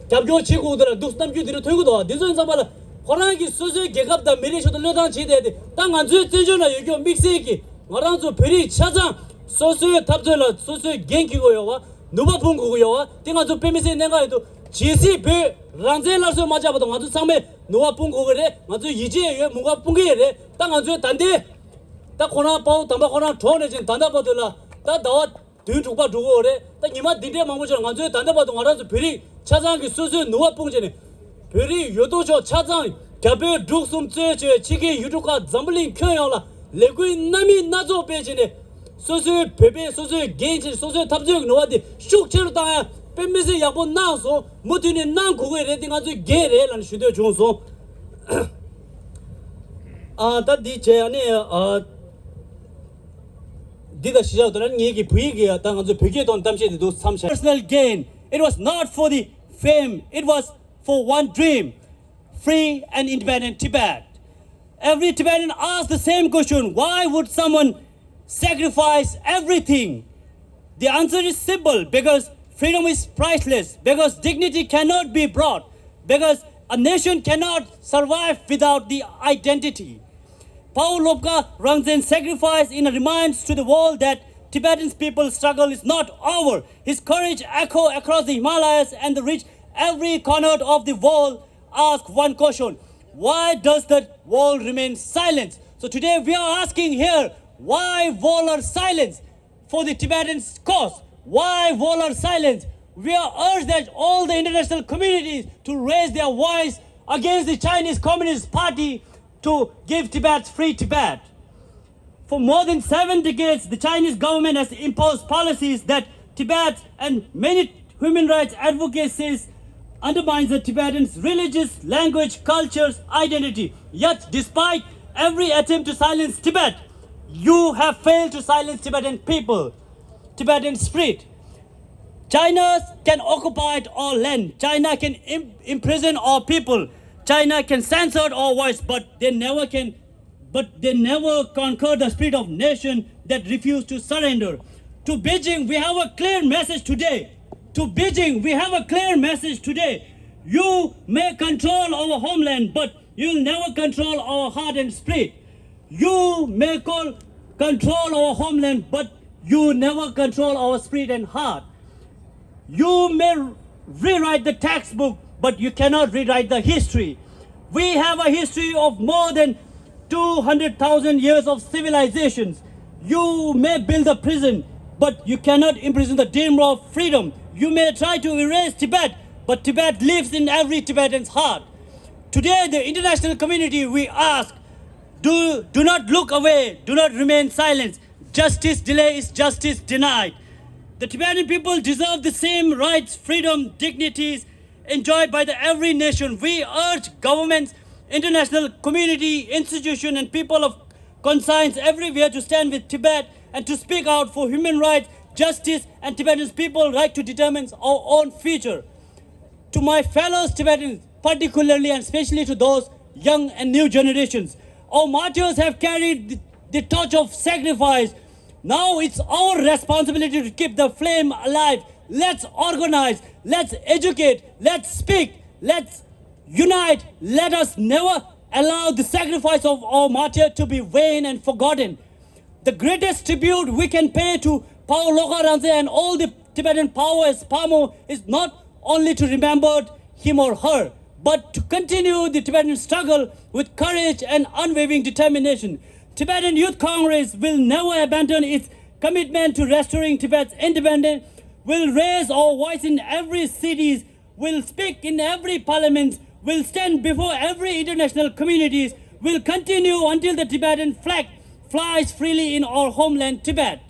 잡교 치고들아 독스 남주들이 돌고도 디존 잠발라 코나기 소소 개갑다 미래쇼도 lö단 치데데 땅 안주 떼줘나 여기 믹스기 마랑조 베리 차장 소소 탑절라 소소 겐키고요와 누바풍 고고요와 띵아조 페미세 내가도 지시 베 란젤라서 맞아봐도 아주 상매 누바풍 고거래 아주 이제 뭔가 풍게래 땅 안주 단데 다 코나 파우 담바 코나 톤에진 단다바들라 다 나와 뒤죽바 두고래 다 니마 디데 망고처럼 안주 단다바도 알아서 베리 차장기 소소 누바풍제네 베리 요도저 차장 갸베 죽숨 쩨쩨 치게 유족가 잠블링 켜야라 레구이 나미 나조 베지네 소소 베베 소소 겐지 소소 탑적 노와디 슉체로 따야 뱀메세 야보 나서 모티네 난 고게 레딩 아주 게레란 슈데 존소 아다디 제안에 디다 시작도란 얘기 부이기야 땅 아주 베게 돈 담시도 3차 personal gain it was not for the fame. It was for one dream, free and independent Tibet. Every Tibetan asks the same question: why would someone sacrifice everything? The answer is simple: because freedom is priceless, because dignity cannot be brought, because a nation cannot survive without the identity. Paul Lobka Rangzen sacrifice in a reminds to the world that Tibetan people's struggle is not over. His courage echo across the Himalayas and reach every corner of the world. Ask one question: why does the world remain silent? So today we are asking here, why world are silent for the Tibetan cause? Why world are silent? We are urged that all the international communities to raise their voice against the Chinese Communist Party to give Tibet free Tibet. For more than 7 decades, the Chinese government has imposed policies that Tibet and many human rights advocacies undermines the Tibetans' religious, language, cultures, identity. Yet, despite every attempt to silence Tibet, you have failed to silence Tibetan people, Tibetan spirit. China can occupy all land. China can imprison all people. China can censor our voice, but they never conquer the spirit of nation that refuse to surrender. To Beijing, we have a clear message today. To Beijing, we have a clear message today. You may control our homeland, but you'll never control our heart and spirit. You may control our homeland, but you never control our spirit and heart. You may rewrite the textbook, but you cannot rewrite the history. We have a history of more than 200,000 years of civilizations. You may build a prison, but you cannot imprison the dream of freedom. You may try to erase Tibet, but Tibet lives in every Tibetan's heart. Today, the international community, we ask, do not look away, do not remain silent. Justice delayed is justice denied. The Tibetan people deserve the same rights, freedom, dignities enjoyed by every nation. We urge governments, international community, institutions, and people of conscience everywhere to stand with Tibet and to speak out for human rights, justice, and Tibetan people's right to determine our own future. To my fellow Tibetans, particularly and especially to those young and new generations, our martyrs have carried the torch of sacrifice. Now it's our responsibility to keep the flame alive. Let's organize, let's educate, let's speak, let's unite. Let us never allow the sacrifice of our martyr to be vain and forgotten. The greatest tribute we can pay to Paul Lokaranze and all the Tibetan powers, Pamo, is not only to remember him or her, but to continue the Tibetan struggle with courage and unwavering determination. Tibetan Youth Congress will never abandon its commitment to restoring Tibet's independence, will raise our voice in every city, will speak in every parliament, will stand before every international community, will continue until the Tibetan flag flies freely in our homeland, Tibet.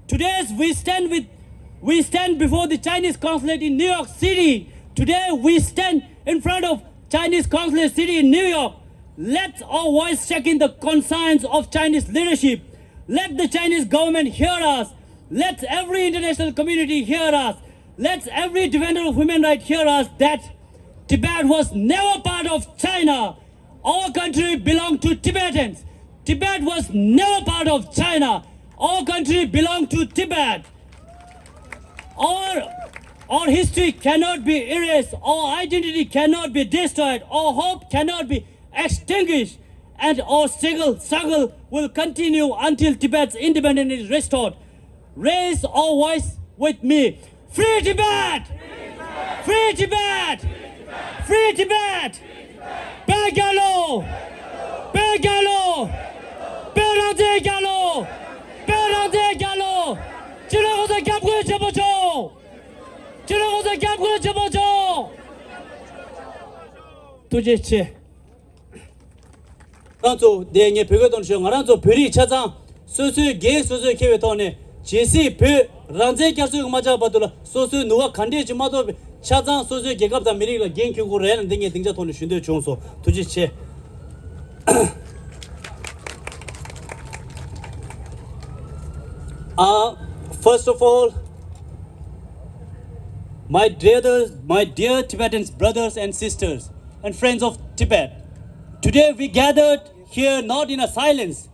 Today we stand before the Chinese consulate in New York City. Today we stand in front of Chinese consulate city in New York. Let our voice check in the conscience of Chinese leadership. Let the Chinese government hear us. Let every international community hear us. Let every defender of human rights hear us that Tibet was never part of China. Our country belonged to Tibetans. Tibet was never part of China. Our country belonged to Tibet. Our history cannot be erased. Our identity cannot be destroyed. Our hope cannot be extinguished. And our struggle will continue until Tibet's independence is restored. Raise our voice with me. Free Tibet! Free Tibet! Free Tibet! Begalo! Begalo! Berante Galo! Berante Galo! 지나가서 깜구에 접어줘! 지나가서 깜구에 접어줘! 도대체 란조 내게 배거던 시험 란조 별이 차장 소수 개 소수 개회도네 제시 배 란제 가서 맞아 봐도 소수 누가 간대지 마도 차장 소수 개갑다 미리가 genky고 레는 등에 등자 돈을 준대 중소 도대체 first of all, my dear Tibetan brothers and sisters and friends of Tibet, today we gathered here not in a silence,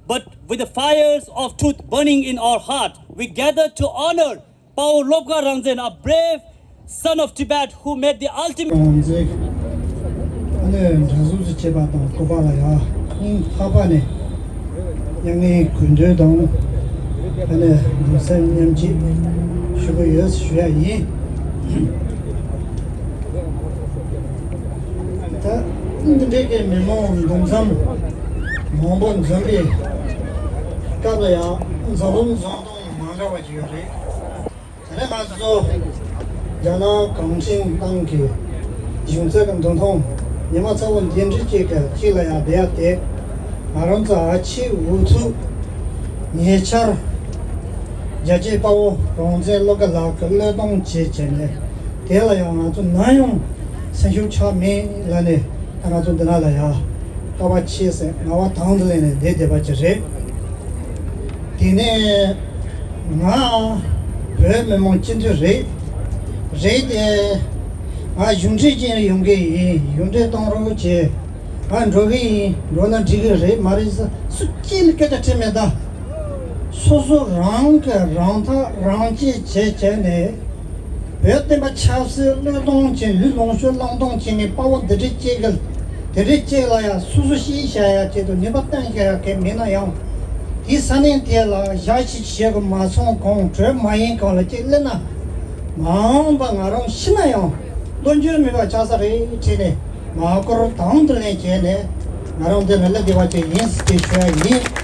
but with the fires of truth burning in our heart. We gathered to honor Pao Lobga Rangzen, a brave son of Tibet who made the ultimate. Jaji Pao Ronze Logala Ledong Chechene, Telayana to Nayon, Sanju Chame Lane, and to Danalaya, our cheese, our townland, de Debachare. Tine Na, Reme Monchinto Ray, Ray Junji Yungi, Yunde Donroche, and Rogi, Rona Tigre, Marisa, Sukin Katatemeda. 소소 랑타 랑지 제제네 베트마 차스 르동진 르동쇼 랑동진이 파워 드리제글 드리제라야 수수시샤야 제도 니바탄샤야 케미나야 디산인 티라 야시 시고 마송 공트 마인 콜레 찔레나 마음방아롱 신나요 돈주미가 자살이 제네 마코로 다운들네 제네 나랑데 멜레디와체 인스티슈아이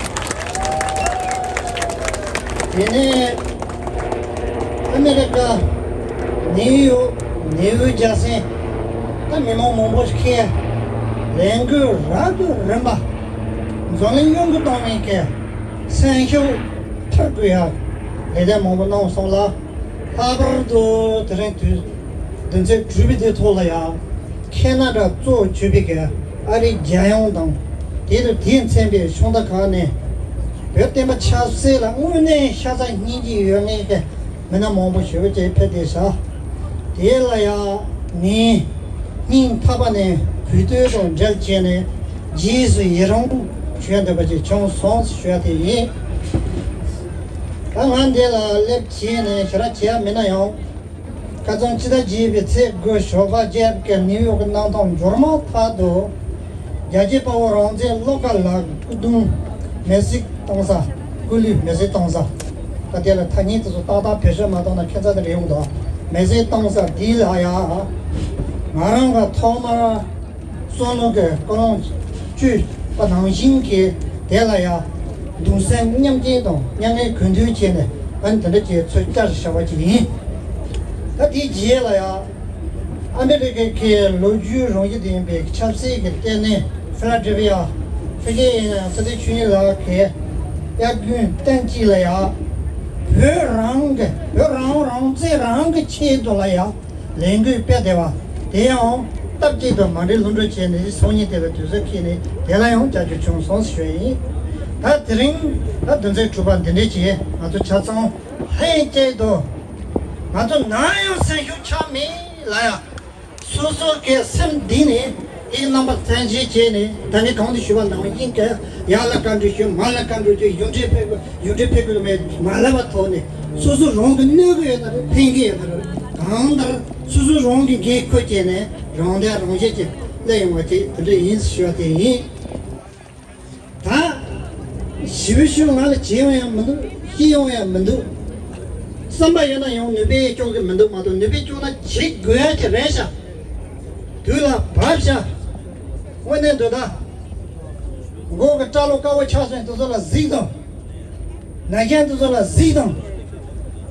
Ini Amerika New Jersey kami mau membos kia lengu ragu remba zoning yung domi kia senju terguya leda mau nong sola haber do terentu dense jubi de tola ya Canada zo jubi kia ari jayong dong diru dien sembe shonda kane Bettema chasela une shaza niji yonge mena mombo shoje pedesa dela ya ni tabane video jelchene jisu yerong chende baje chong sons shwate yi angandela lepchene shara chia mena yo kazon chida jibe tse go shoba jeb ke new york nantong jorma thado yaji power on the local la kudum Messi 동사 굴리 메시 동사 다들 타니도 다다 배셔마다나 캐자들 용도 메시 동사 딜하야 마랑가 토마 소노게 그런 주 바당신게 대라야 동생 냠게도 냠게 근두체네 안들게 출자를 샤바지 다디 지엘라야 아메리카게 로주 로이데인베 참세게 때네 플라드비아 그게 저기 주니라 게 야군 땡지라야 랑게 체도라야 랭귀 빼대와 대형 답지도 말을 흔들지네 손이 되게 두서키네 대라용 자주 좀 선수이 다 드링 다 던져 주반 되네지 아주 차상 해제도 아주 나요 생유 참이 라야 소소게 섬디네 이 넘버 3지 제네 단위 가운데 쉬반 나면 인게 야라 간주 쉬 말라 간주 주 유제페고 메 말라바 토네 수수 롱게 네게나 핑게 강다 수수 롱게 게코 제네 롱데 롱제제 레이모지 드 인스쇼데 다 시비쇼 말 제외야 문도 희용야 문도 선바여나 용 네베 쪽에 문도 마도 네베 쪽나 지고야 제레샤 둘라 밥샤 When doda go ga talo ka wa chasen to zola zidon na gen to zola zidon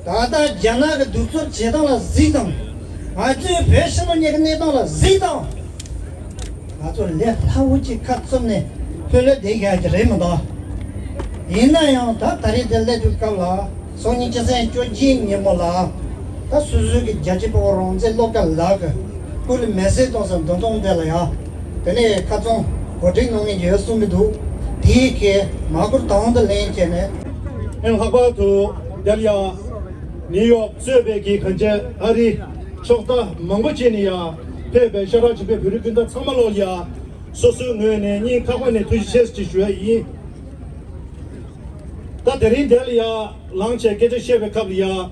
dada jana ga dutso chedon la zidon aju besho ne ne don la zidon ato le tawuji katsone pele de ga jrem da ina yo ta tari delle du kala soni chese jo jin ne mola ta suzuki jaji po ronze local lag kul message to san don de la ya Tene katsong koting nongi yesumidu dike magur taonda lenchene. En haba tu delia New York survey ki khanje ari chokta mangbochenia pepe sharachi pe puripinda tsamalolia sosu ngene ni kakwane tujises chishue yi ta derin delia langche geje shebe kablia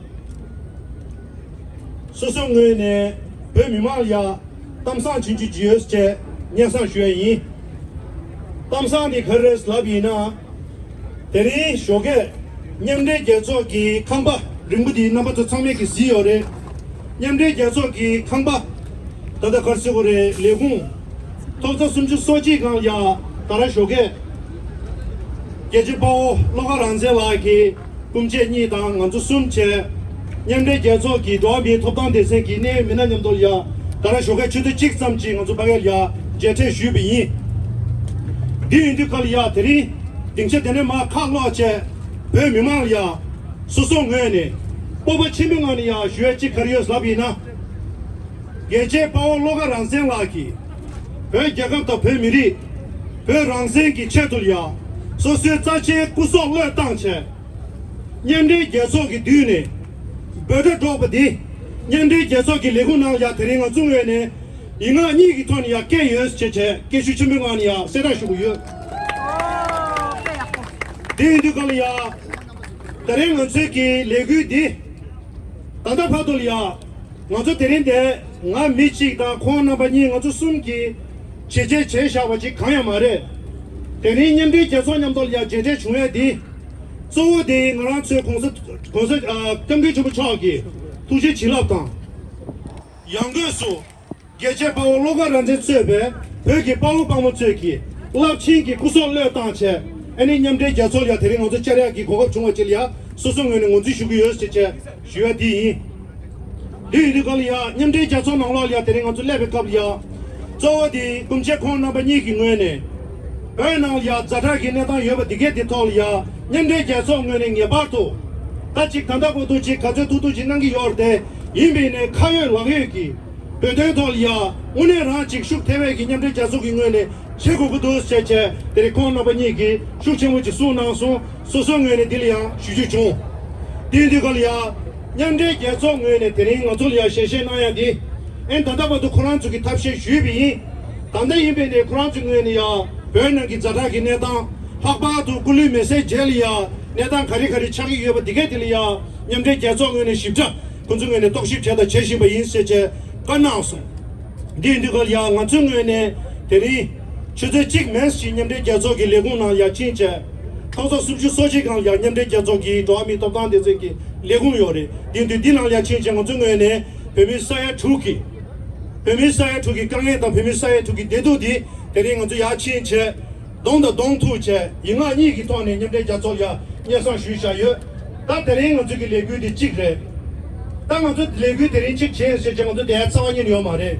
sosu ngene pe mimalia tamsan chinchi jios che nyasan shue yi tamsan di khares labina deri shoge nyamde gezo ki khamba ringudi nabato changme ki siore nyamde gezo ki khamba tada karsigore legung tozo sumju soji gang ya tara shoge geji bao loga ranze la ki kumche ni dang nganzu sumche nyamde gezo ki doabi topdan desen ki ne mina nyamdol ya tara shoge chudu chik samchi nganzu bagel ya jete shubi yi di indi kal ya teri dingche dene ma khaglo che pe mimang ya susong ngene boba chimingani ya shue chi karios labina geje bao loga ranzen la ki pe gyagam ta pe miri pe ranzen ki chetul ya so se zache kusong le tangche nyende geso ki dune bede dobadi nyende geso ki leguna ya teringa zungene inga ni ki toni ya ke yes cheche ke shu chimingani ya seda shu yu di di kali ya teringa ki legu di tanda padul ya ngazo terinde nga michi da khona bani ngazo sumki cheche che shabaji khaya mare terin nyamde jeso nyamdol ya jeje chungye di zo de ngara che konse tamge chubu chagi tuje chilap ta yangge su geje ba loga ranje chebe pege ba lo ba mo cheki lap chinki kusol le ta che ani nyamde jeso ya terin ngazo chara ki gogo chungwa chilya susung ngene ngonji shugu yos cheche shwe di di kalya nyamde jaso nangla lya tering anzu lebe kabya zo di kumche khon na bani ki ngene na lya zata ki ne ta yoba dige de tol ya nyamde jaso ngene nge barto ta chi kanda ko tu chi kaje tu tu jinang ki yorde yimbe ne khaye lage ki de tol ya une ra chi shuk tewe ki nyamde jaso ki ngene chego bu dos cheche tere khon na bani ki shuk chemu chi su na so so ngene dilya shuju chu di kalya nyamde gezo ngene tering ngozolya sheshe na ya di en tanda ba du quran chu ki tapshe shubi tanda yimbe ne quran chu ngene ya bena ki zada ki ne da hakba du kuli message jelia ne da khari khari chagi yoba dige dilya nyamde gezo ngene shibja kunzu ngene tokship chada cheshi ba yin seche kanaso di ndigal ya ngzu ngene teri chude chik mes chi nyamde gezo ki legun na ya chinche tozo subju soji gang ya nyamde gezo ki doami topdan de zeki legun yore dindu dinang ya chinche ngzu ngene pemi saya tuki kange ta pemi saya tuki dedu di teri ngzu ya chinche dongda dong tu che yinga ni ki tone nyamde gezo ya nyesan shu sha ye ta teri ngzu ki legu di chikre ta ngzu legu teri chik che se ngzu de tsawa ni yo mare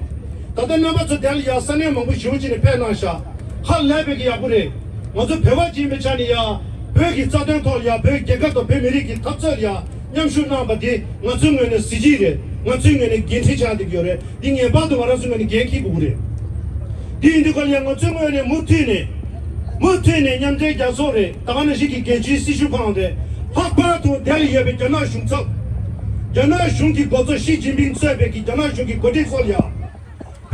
ta da naba zu del ya sane mo bu shuji ne pe na sha hal lebe ki ya bure ngzu pewa ji me chani ya 베기 짜던 돌이야 베개가도 베메리기 탑절이야 냠슈나 바디 나중에는 시지레 나중에는 긴티자디 겨레 딩에 봐도 말아주면 개키 부그래 딩도 걸려 나중에는 무티네 냠제 자소레 다가는 시기 개지 시슈 파는데 학바도 대리에 베잖아 슝석 자나 슝기 고조 시진빈 쇠베기 자나 슝기 고디 소리야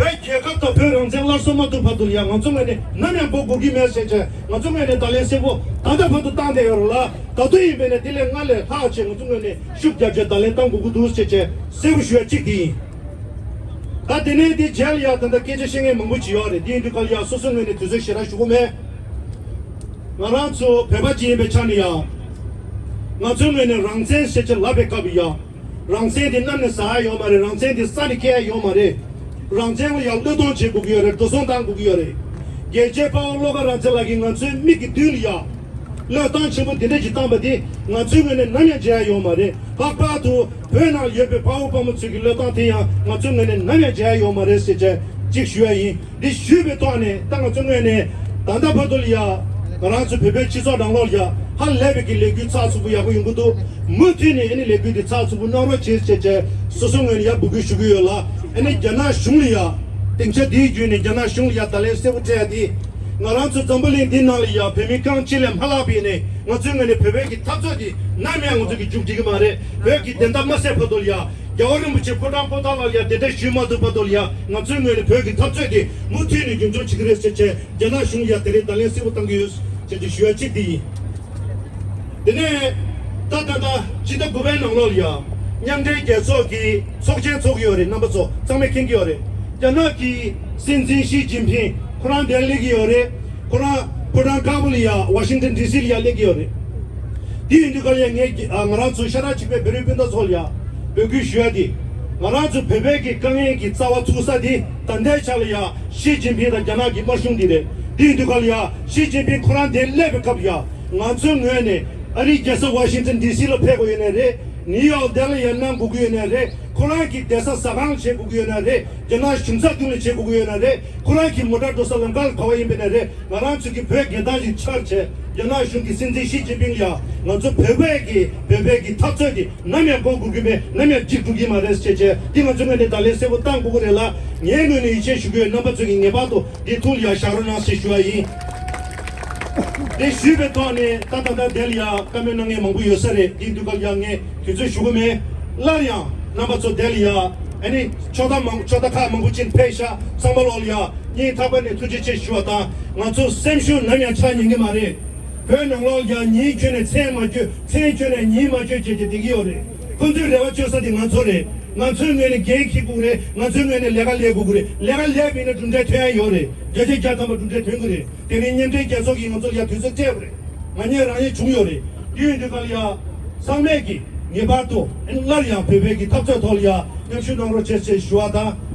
베개가도 베런젤라 소마도 파도리야 나중에는 나면 보고기 메시지 나중에는 달래세고 다다 봐도 딴데요라 다도 이번에 딜랭알레 하체 나중에는 슈프자제 달렌당 구구두스체 세우슈야 찍디 다데네디 젤야 단다 계제싱에 멍부지요레 디인도 걸려 소송에는 두석시라 주고메 나란초 베바지에 베찬이야 나중에는 랑센 세체 라베카비야 랑센디 남네 사요 마레 랑센디 사리케 요 마레 랑쟁을 양도돈 제국이어래 도선당 국이어래 예제 파울로가 랑쟁라기 나츠 미기 둘이야 러던 쳔부 데데지 담바디 나중에는 남야제요 말에 박바도 베나 예베 파우범을 쓰기 러던티야 나중에는 남야제요 말에 세제 직슈이 리 슈베 또네 땅 중에네 단다파돌이야 나란츠 베베 치소당로야 한 레베기 레기 차수부야고 용구도 무티네 에니 레기디 차수부 너로 제제 소송은야 부기슈기요라 에네 자나 슝리야 땡체 디주네 자나 슝리야 달레세부테디 나란츠 점블린 디나리야 페미칸 칠렘 할라비네 나중에네 베베기 탑저디 남양 우즈기 죽지기 말에 베기 된다마세 포돌이야 겨울은 무지 포단포단하려 대대 쉬마도 받돌이야 나중에 벽이 탑재디 무티니 좀 좋지 그랬지 전화 중이야 때리 달래서 당기스 제주 쉬어지디 근데 따따다 지도 구변능력이야 냥제 계속이 속전 속요래 넘버서 정말 긴겨래 전화기 신진시 진핑 코란 델리기요래 코란 카불이야 워싱턴 DC리야 레기요래 디인도가량에 아마라츠 샤라치베 베르빈다 솔야 여기 쉬어디 나라주 베베기 강행기 싸와 투사디 단대찰이야 시진핑의 전화기 머숑디래 디인도가리야 시진핑 코란 델레베캅야 나중에 아니 계속 워싱턴 DC로 패고 있네래 뉴욕 델리 연남 구구연애래 코란기 대사 사방 제구구연애래 전화 심사등을 제구구연애래 코란기 모다도 살람갈 거인베네래 나랑 저기 백계단지 철체 전화 중기 신지 시진핑이야 먼저 베베기 탑저기 남의 고구기에 남의 직구기 말했지 디만 중에 달래세고 땅 구구래라 예능이 이제 주요 넘버적인 예봐도 이 툴이야 샤로나 시슈아이 내 슈베토네 따따다 델리아 카메낭에 망부 요사레 인두갈양에 규제 슈금에 라리아 남바초 델리아 아니 초다카 망부친 페샤 상발올리아 니 타바네 투지체 슈아다 나초 셈슈 남야 차니게 말에 베낭로야 니 쳔에 쳔에 니마쳔 제디기오레 군주 레와 조사디 나초레 나초네 게키구레 나초네 레갈레구레 레갈레비네 준데 퇴야요레 제제자타마 준데 퇴그레 대리님들 계속 이것을 뒤서 제브레 만약에 중요해 이인들이야 상맥이 네바도 엔라리아 베베기 탑저 돌이야 역시 너로 제세 슈아다